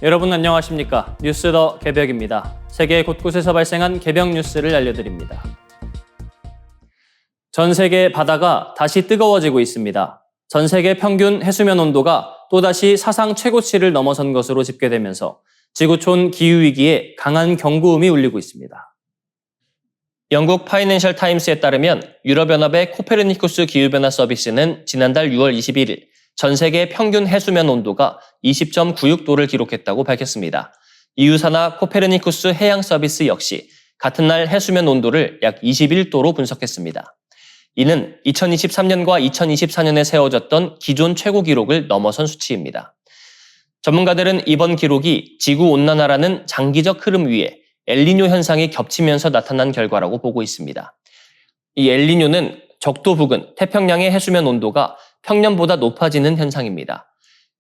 여러분 안녕하십니까? 뉴스 더 개벽입니다. 세계 곳곳에서 발생한 개벽 뉴스를 알려드립니다. 전 세계 바다가 다시 뜨거워지고 있습니다. 전 세계 평균 해수면 온도가 또다시 사상 최고치를 넘어선 것으로 집계되면서 지구촌 기후위기에 강한 경고음이 울리고 있습니다. 영국 파이낸셜 타임스에 따르면 유럽연합의 코페르니쿠스 기후변화 서비스는 지난달 6월 21일 전 세계 평균 해수면 온도가 20.96도를 기록했다고 밝혔습니다. 이유사나 코페르니쿠스 해양 서비스 역시 같은 날 해수면 온도를 약 21도로 분석했습니다. 이는 2023년과 2024년에 세워졌던 기존 최고 기록을 넘어선 수치입니다. 전문가들은 이번 기록이 지구온난화라는 장기적 흐름 위에 엘니뇨 현상이 겹치면서 나타난 결과라고 보고 있습니다. 이 엘니뇨는 적도 부근 태평양의 해수면 온도가 평년보다 높아지는 현상입니다.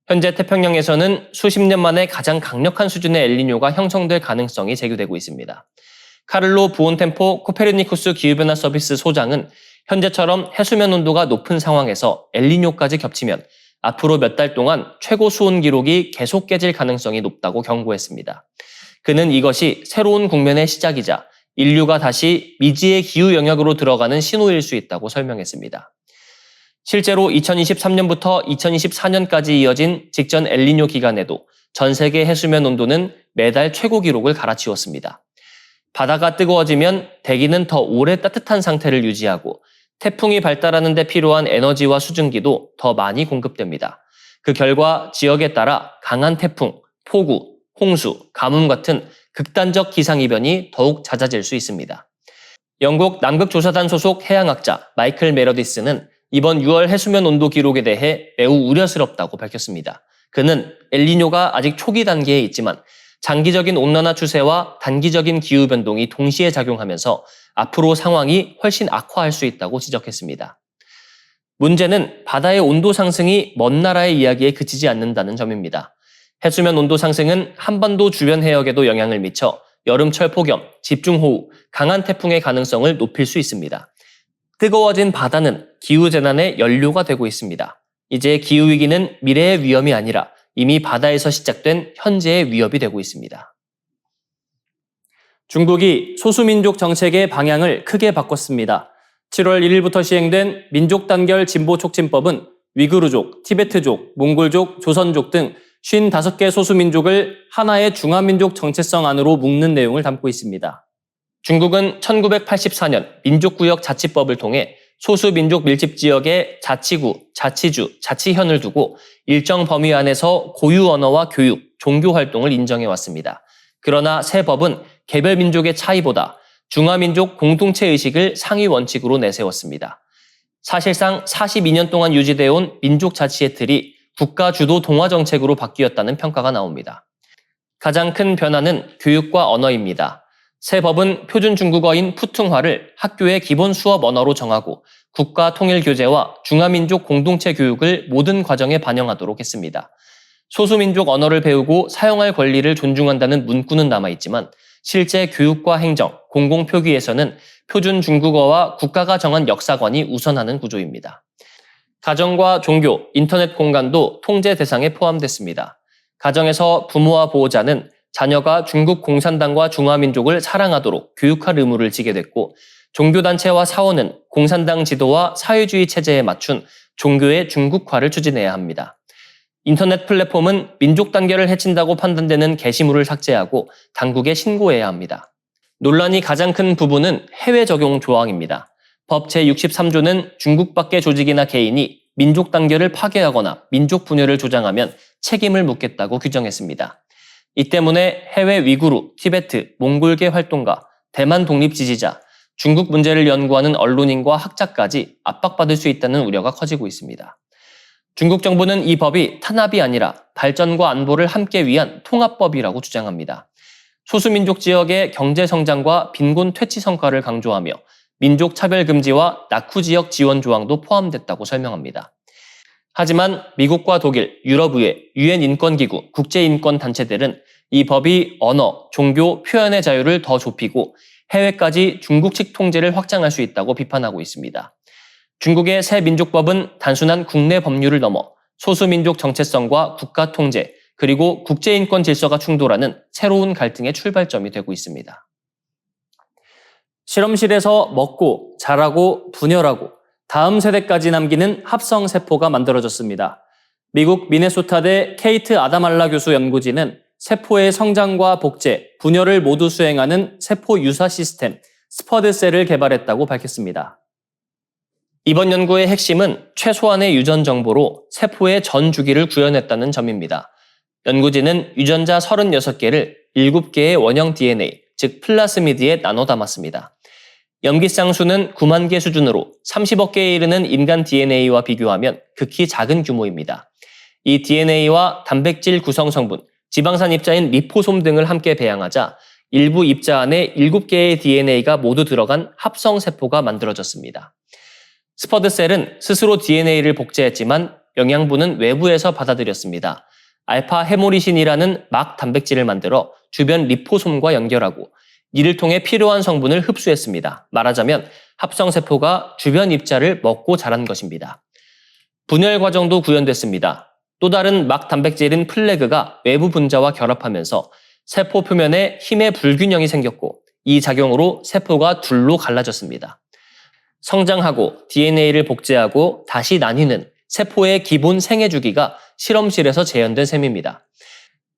현재 태평양에서는 수십 년 만에 가장 강력한 수준의 엘니뇨가 형성될 가능성이 제기되고 있습니다. 카를로 부온템포 코페르니쿠스 기후변화 서비스 소장은 현재처럼 해수면 온도가 높은 상황에서 엘니뇨까지 겹치면 앞으로 몇 달 동안 최고 수온 기록이 계속 깨질 가능성이 높다고 경고했습니다. 그는 이것이 새로운 국면의 시작이자 인류가 다시 미지의 기후 영역으로 들어가는 신호일 수 있다고 설명했습니다. 실제로 2023년부터 2024년까지 이어진 직전 엘니뇨 기간에도 전 세계 해수면 온도는 매달 최고 기록을 갈아치웠습니다. 바다가 뜨거워지면 대기는 더 오래 따뜻한 상태를 유지하고 태풍이 발달하는 데 필요한 에너지와 수증기도 더 많이 공급됩니다. 그 결과 지역에 따라 강한 태풍, 폭우, 홍수, 가뭄 같은 극단적 기상이변이 더욱 잦아질 수 있습니다. 영국 남극조사단 소속 해양학자 마이클 메러디스는 이번 6월 해수면 온도 기록에 대해 매우 우려스럽다고 밝혔습니다. 그는 엘니뇨가 아직 초기 단계에 있지만 장기적인 온난화 추세와 단기적인 기후변동이 동시에 작용하면서 앞으로 상황이 훨씬 악화할 수 있다고 지적했습니다. 문제는 바다의 온도 상승이 먼 나라의 이야기에 그치지 않는다는 점입니다. 해수면 온도 상승은 한반도 주변 해역에도 영향을 미쳐 여름철 폭염, 집중호우, 강한 태풍의 가능성을 높일 수 있습니다. 뜨거워진 바다는 기후재난의 연료가 되고 있습니다. 이제 기후위기는 미래의 위험이 아니라 이미 바다에서 시작된 현재의 위협이 되고 있습니다. 중국이 소수민족 정책의 방향을 크게 바꿨습니다. 7월 1일부터 시행된 민족단결 진보촉진법은 위구르족, 티베트족, 몽골족, 조선족 등 55개 소수민족을 하나의 중화민족 정체성 안으로 묶는 내용을 담고 있습니다. 중국은 1984년 민족구역 자치법을 통해 소수민족 밀집지역에 자치구, 자치주, 자치현을 두고 일정 범위 안에서 고유 언어와 교육, 종교 활동을 인정해왔습니다. 그러나 새 법은 개별 민족의 차이보다 중화민족 공동체의식을 상위 원칙으로 내세웠습니다. 사실상 42년 동안 유지되어 온 민족자치의 틀이 국가 주도 동화 정책으로 바뀌었다는 평가가 나옵니다. 가장 큰 변화는 교육과 언어입니다. 새 법은 표준 중국어인 푸퉁화를 학교의 기본 수업 언어로 정하고 국가 통일 교재와 중화민족 공동체 교육을 모든 과정에 반영하도록 했습니다. 소수민족 언어를 배우고 사용할 권리를 존중한다는 문구는 남아있지만 실제 교육과 행정, 공공표기에서는 표준 중국어와 국가가 정한 역사관이 우선하는 구조입니다. 가정과 종교, 인터넷 공간도 통제 대상에 포함됐습니다. 가정에서 부모와 보호자는 자녀가 중국 공산당과 중화민족을 사랑하도록 교육할 의무를 지게 됐고 종교단체와 사원은 공산당 지도와 사회주의 체제에 맞춘 종교의 중국화를 추진해야 합니다. 인터넷 플랫폼은 민족 단결을 해친다고 판단되는 게시물을 삭제하고 당국에 신고해야 합니다. 논란이 가장 큰 부분은 해외 적용 조항입니다. 법 제63조는 중국 밖의 조직이나 개인이 민족 단결을 파괴하거나 민족 분열을 조장하면 책임을 묻겠다고 규정했습니다. 이 때문에 해외 위구르, 티베트, 몽골계 활동가, 대만 독립 지지자, 중국 문제를 연구하는 언론인과 학자까지 압박받을 수 있다는 우려가 커지고 있습니다. 중국 정부는 이 법이 탄압이 아니라 발전과 안보를 함께 위한 통합법이라고 주장합니다. 소수민족 지역의 경제 성장과 빈곤 퇴치 성과를 강조하며 민족 차별 금지와 낙후 지역 지원 조항도 포함됐다고 설명합니다. 하지만 미국과 독일, 유럽의회, 유엔 인권기구, 국제인권단체들은 이 법이 언어, 종교, 표현의 자유를 더 좁히고 해외까지 중국식 통제를 확장할 수 있다고 비판하고 있습니다. 중국의 새 민족법은 단순한 국내 법률을 넘어 소수민족 정체성과 국가 통제, 그리고 국제인권 질서가 충돌하는 새로운 갈등의 출발점이 되고 있습니다. 실험실에서 먹고, 자라고, 분열하고 다음 세대까지 남기는 합성세포가 만들어졌습니다. 미국 미네소타대 케이트 아다말라 교수 연구진은 세포의 성장과 복제, 분열을 모두 수행하는 세포 유사 시스템, 스퍼드셀을 개발했다고 밝혔습니다. 이번 연구의 핵심은 최소한의 유전 정보로 세포의 전 주기를 구현했다는 점입니다. 연구진은 유전자 36개를 7개의 원형 DNA, 즉 플라스미드에 나눠 담았습니다. 염기쌍 수는 9만 개 수준으로 30억 개에 이르는 인간 DNA와 비교하면 극히 작은 규모입니다. 이 DNA와 단백질 구성 성분, 지방산 입자인 리포솜 등을 함께 배양하자 일부 입자 안에 7개의 DNA가 모두 들어간 합성세포가 만들어졌습니다. 스퍼드셀은 스스로 DNA를 복제했지만 영양분은 외부에서 받아들였습니다. 알파 헤모리신이라는 막 단백질을 만들어 주변 리포솜과 연결하고 이를 통해 필요한 성분을 흡수했습니다. 말하자면 합성세포가 주변 입자를 먹고 자란 것입니다. 분열 과정도 구현됐습니다. 또 다른 막 단백질인 플래그가 외부 분자와 결합하면서 세포 표면에 힘의 불균형이 생겼고 이 작용으로 세포가 둘로 갈라졌습니다. 성장하고 DNA를 복제하고 다시 나뉘는 세포의 기본 생애 주기가 실험실에서 재현된 셈입니다.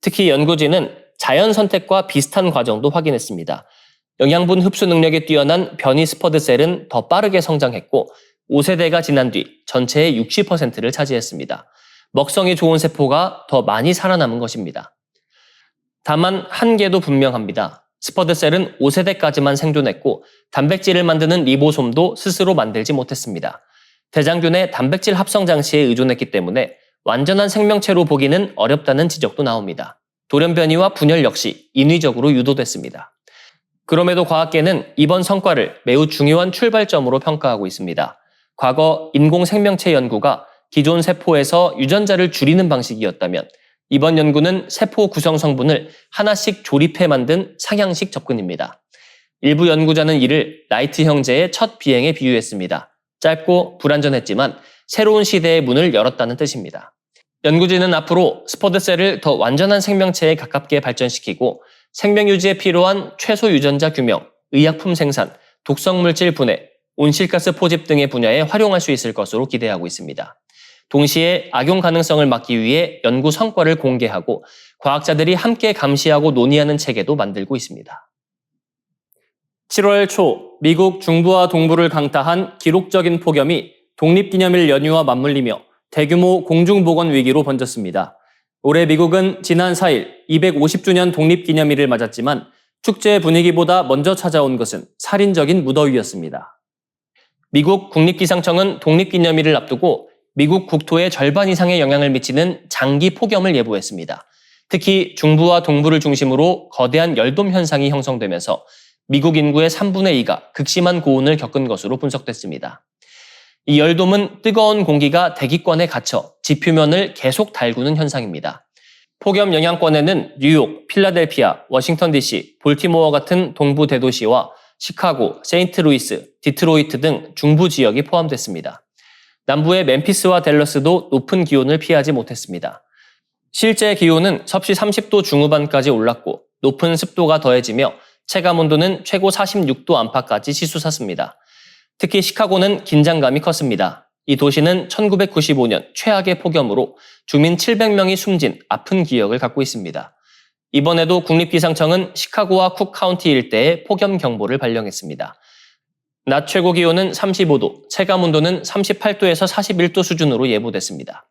특히 연구진은 자연 선택과 비슷한 과정도 확인했습니다. 영양분 흡수 능력이 뛰어난 변이 스퍼드셀은 더 빠르게 성장했고 5세대가 지난 뒤 전체의 60%를 차지했습니다. 먹성이 좋은 세포가 더 많이 살아남은 것입니다. 다만 한계도 분명합니다. 스퍼드셀은 5세대까지만 생존했고 단백질을 만드는 리보솜도 스스로 만들지 못했습니다. 대장균의 단백질 합성 장치에 의존했기 때문에 완전한 생명체로 보기는 어렵다는 지적도 나옵니다. 돌연변이와 분열 역시 인위적으로 유도됐습니다. 그럼에도 과학계는 이번 성과를 매우 중요한 출발점으로 평가하고 있습니다. 과거 인공생명체 연구가 기존 세포에서 유전자를 줄이는 방식이었다면 이번 연구는 세포 구성 성분을 하나씩 조립해 만든 상향식 접근입니다. 일부 연구자는 이를 라이트 형제의 첫 비행에 비유했습니다. 짧고 불완전했지만 새로운 시대의 문을 열었다는 뜻입니다. 연구진은 앞으로 스퍼드셀을 더 완전한 생명체에 가깝게 발전시키고 생명유지에 필요한 최소 유전자 규명, 의약품 생산, 독성물질 분해, 온실가스 포집 등의 분야에 활용할 수 있을 것으로 기대하고 있습니다. 동시에 악용 가능성을 막기 위해 연구 성과를 공개하고 과학자들이 함께 감시하고 논의하는 체계도 만들고 있습니다. 7월 초 미국 중부와 동부를 강타한 기록적인 폭염이 독립기념일 연휴와 맞물리며 대규모 공중보건 위기로 번졌습니다. 올해 미국은 지난 4일 250주년 독립기념일을 맞았지만 축제 분위기보다 먼저 찾아온 것은 살인적인 무더위였습니다. 미국 국립기상청은 독립기념일을 앞두고 미국 국토의 절반 이상에 영향을 미치는 장기 폭염을 예보했습니다. 특히 중부와 동부를 중심으로 거대한 열돔 현상이 형성되면서 미국 인구의 3분의 2가 극심한 고온을 겪은 것으로 분석됐습니다. 이 열돔은 뜨거운 공기가 대기권에 갇혀 지표면을 계속 달구는 현상입니다. 폭염 영향권에는 뉴욕, 필라델피아, 워싱턴 DC, 볼티모어 같은 동부 대도시와 시카고, 세인트루이스, 디트로이트 등 중부 지역이 포함됐습니다. 남부의 멤피스와 댈러스도 높은 기온을 피하지 못했습니다. 실제 기온은 섭씨 30도 중후반까지 올랐고 높은 습도가 더해지며 체감온도는 최고 46도 안팎까지 치솟았습니다. 특히 시카고는 긴장감이 컸습니다. 이 도시는 1995년 최악의 폭염으로 주민 700명이 숨진 아픈 기억을 갖고 있습니다. 이번에도 국립기상청은 시카고와 쿡 카운티 일대에 폭염 경보를 발령했습니다. 낮 최고 기온은 35도, 체감온도는 38도에서 41도 수준으로 예보됐습니다.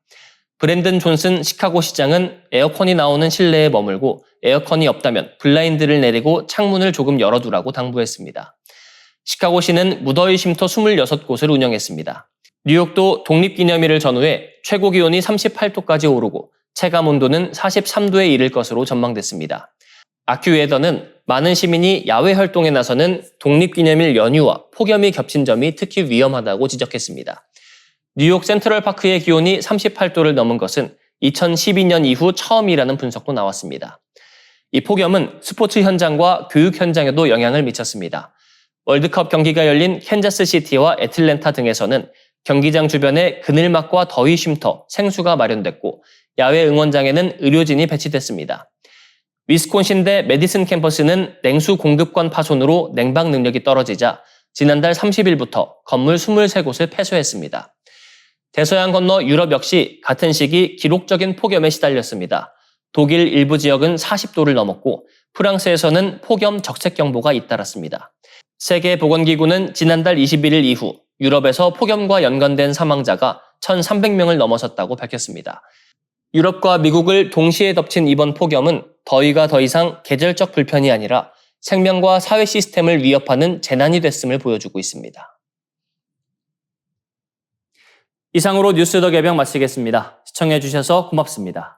브랜든 존슨 시카고 시장은 에어컨이 나오는 실내에 머물고 에어컨이 없다면 블라인드를 내리고 창문을 조금 열어두라고 당부했습니다. 시카고시는 무더위 쉼터 26곳을 운영했습니다. 뉴욕도 독립기념일을 전후해 최고 기온이 38도까지 오르고 체감온도는 43도에 이를 것으로 전망됐습니다. 아큐웨더는 많은 시민이 야외 활동에 나서는 독립기념일 연휴와 폭염이 겹친 점이 특히 위험하다고 지적했습니다. 뉴욕 센트럴파크의 기온이 38도를 넘은 것은 2012년 이후 처음이라는 분석도 나왔습니다. 이 폭염은 스포츠 현장과 교육 현장에도 영향을 미쳤습니다. 월드컵 경기가 열린 캔자스시티와 애틀랜타 등에서는 경기장 주변에 그늘막과 더위 쉼터, 생수가 마련됐고 야외 응원장에는 의료진이 배치됐습니다. 위스콘신대 메디슨 캠퍼스는 냉수 공급관 파손으로 냉방 능력이 떨어지자 지난달 30일부터 건물 23곳을 폐쇄했습니다. 대서양 건너 유럽 역시 같은 시기 기록적인 폭염에 시달렸습니다. 독일 일부 지역은 40도를 넘었고 프랑스에서는 폭염 적색경보가 잇따랐습니다. 세계보건기구는 지난달 21일 이후 유럽에서 폭염과 연관된 사망자가 1,300명을 넘어섰다고 밝혔습니다. 유럽과 미국을 동시에 덮친 이번 폭염은 더위가 더 이상 계절적 불편이 아니라 생명과 사회 시스템을 위협하는 재난이 됐음을 보여주고 있습니다. 이상으로 뉴스 더 개병 마치겠습니다. 시청해주셔서 고맙습니다.